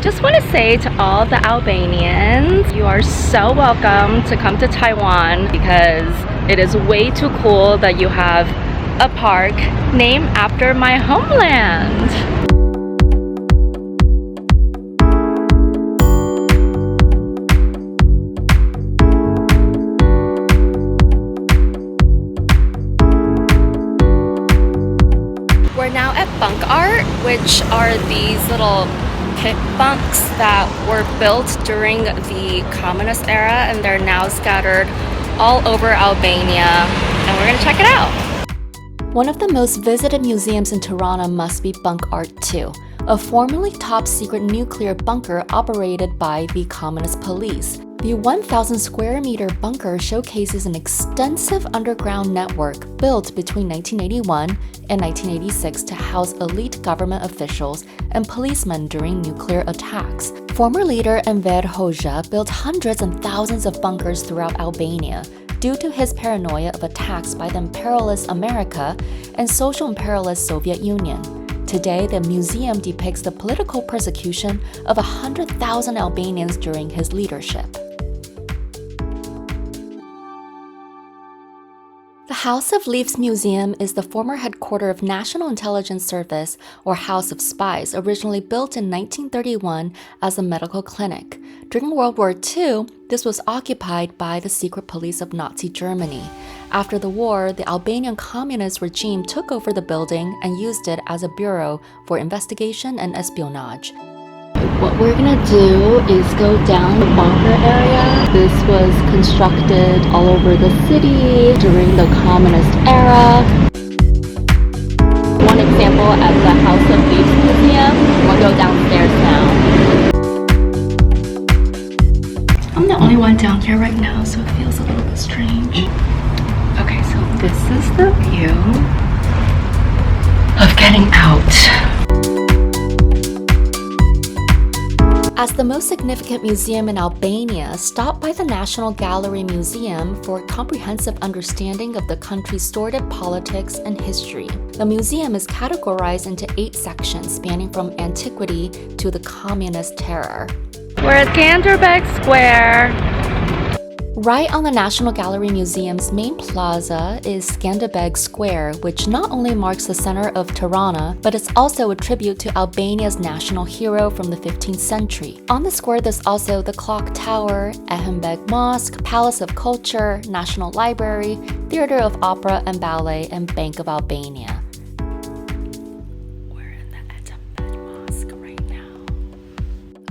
Just want to say to all the Albanians, you are so welcome to come to Taiwan because it is way too cool that you have a park named after my homeland. We're now at Bunk'Art, which are these little pit bunks that were built during the communist era, and they're now scattered all over Albania, and we're gonna check it out. One of the most visited museums in Tirana must be Bunk'Art 2, a formerly top-secret nuclear bunker operated by the communist police. The 1,000 square meter bunker showcases an extensive underground network built between 1981 and 1986 to house elite government officials and policemen during nuclear attacks. Former leader Enver Hoxha built hundreds and thousands of bunkers throughout Albania due to his paranoia of attacks by the imperialist America and social imperialist Soviet Union. Today, the museum depicts the political persecution of 100,000 Albanians during his leadership. The House of Leaves Museum is the former headquarters of National Intelligence Service, or House of Spies, originally built in 1931 as a medical clinic. During World War II, this was occupied by the secret police of Nazi Germany. After the war, the Albanian communist regime took over the building and used it as a bureau for investigation and espionage. What we're gonna do is go down the bunker area. This was constructed all over the city during the communist era. One example at the House of Leaves Museum. We'll go downstairs now. I'm the only one down here right now, so it feels a little bit strange. Okay, so this is the view of getting out. As the most significant museum in Albania, stop by the National Gallery Museum for a comprehensive understanding of the country's sordid politics and history. The museum is categorized into 8 sections spanning from antiquity to the communist terror. We're at Skanderbeg Square. Right on the National Gallery Museum's main plaza is Skanderbeg Square, which not only marks the center of Tirana, but it's also a tribute to Albania's national hero from the 15th century. On the square, there's also the Clock Tower, Bej Mosque, Palace of Culture, National Library, Theater of Opera and Ballet, and Bank of Albania.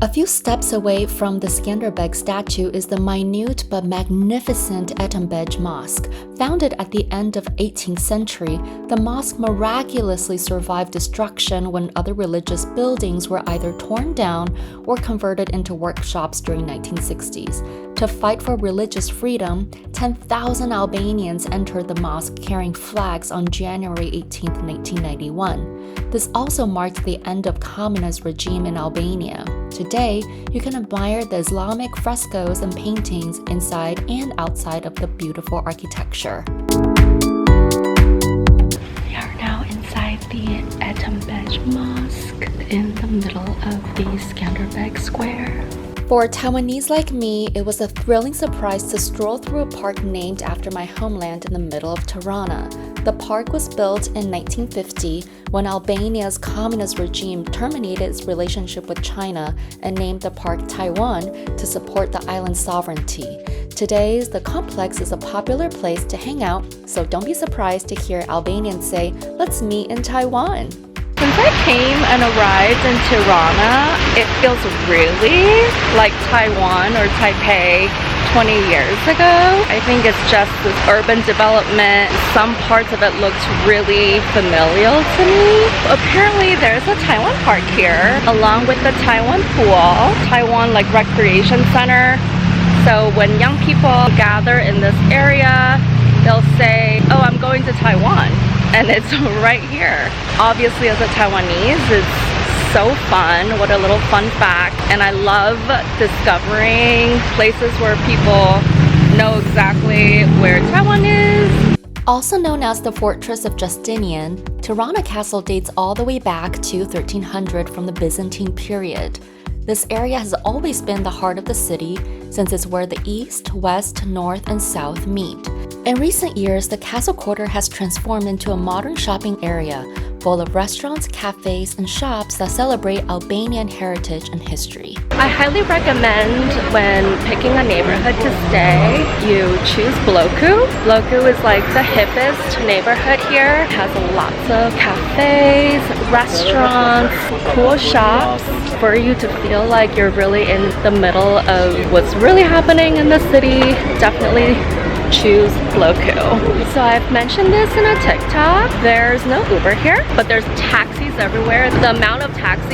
A few steps away from the Skanderbeg statue is the minute but magnificent Bej Mosque. Founded at the end of 18th century, the mosque miraculously survived destruction when other religious buildings were either torn down or converted into workshops during 1960s. To fight for religious freedom, 10,000 Albanians entered the mosque carrying flags on January 18, 1991. This also marked the end of communist regime in Albania. Today, you can admire the Islamic frescoes and paintings inside and outside of the beautiful architecture. We are now inside the Bej Mosque in the middle of the Skanderbeg Square. For Taiwanese like me, it was a thrilling surprise to stroll through a park named after my homeland in the middle of Tirana. The park was built in 1950 when Albania's communist regime terminated its relationship with China and named the park Taiwan to support the island's sovereignty. Today, the complex is a popular place to hang out, so don't be surprised to hear Albanians say, "Let's meet in Taiwan." Since I came and arrived in Tirana, it feels really like Taiwan or Taipei 20 years ago. I think it's just this urban development. Some parts of it looks really familiar to me. Apparently there's a Taiwan Park here, along with the Taiwan Pool, Taiwan Recreation Center. So when young people gather in this area, they'll say, "Oh, I'm going to Taiwan." And it's right here. Obviously, as a Taiwanese, it's so fun. What a little fun fact. And I love discovering places where people know exactly where Taiwan is. Also known as the Fortress of Justinian, Tirana Castle dates all the way back to 1300 from the Byzantine period. This area has always been the heart of the city since it's where the east, west, north, and south meet. In recent years, the castle quarter has transformed into a modern shopping area full of restaurants, cafes, and shops that celebrate Albanian heritage and history. I highly recommend when picking a neighborhood to stay, you choose Blloku. Blloku is like the hippest neighborhood here. It has lots of cafes, restaurants, cool shops for you to feel like you're really in the middle of what's really happening in the city. Definitely choose Blloku. So I've mentioned this in a TikTok. There's no Uber here, but there's taxis everywhere. The amount of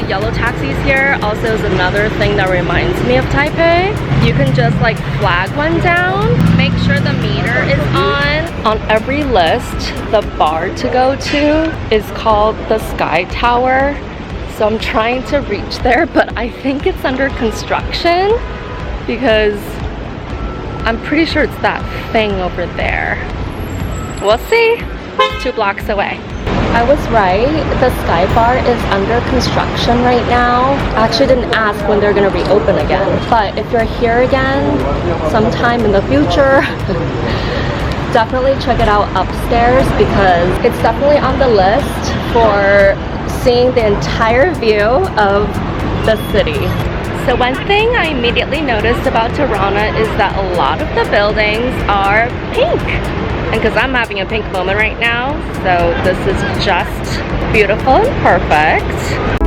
yellow taxis here also is another thing that reminds me of Taipei. You can just like flag one down, make sure the meter is on. On every list, the bar to go to is called the Sky Tower. So I'm trying to reach there, but I think it's under construction because I'm pretty sure it's that thing over there. We'll see. 2 blocks away. I was right. The Sky Bar is under construction right now. I actually didn't ask when they're gonna reopen again. But if you're here again sometime in the future, definitely check it out upstairs because it's definitely on the list for seeing the entire view of the city. So one thing I immediately noticed about Tirana is that a lot of the buildings are pink. And because I'm having a pink moment right now, so this is just beautiful and perfect.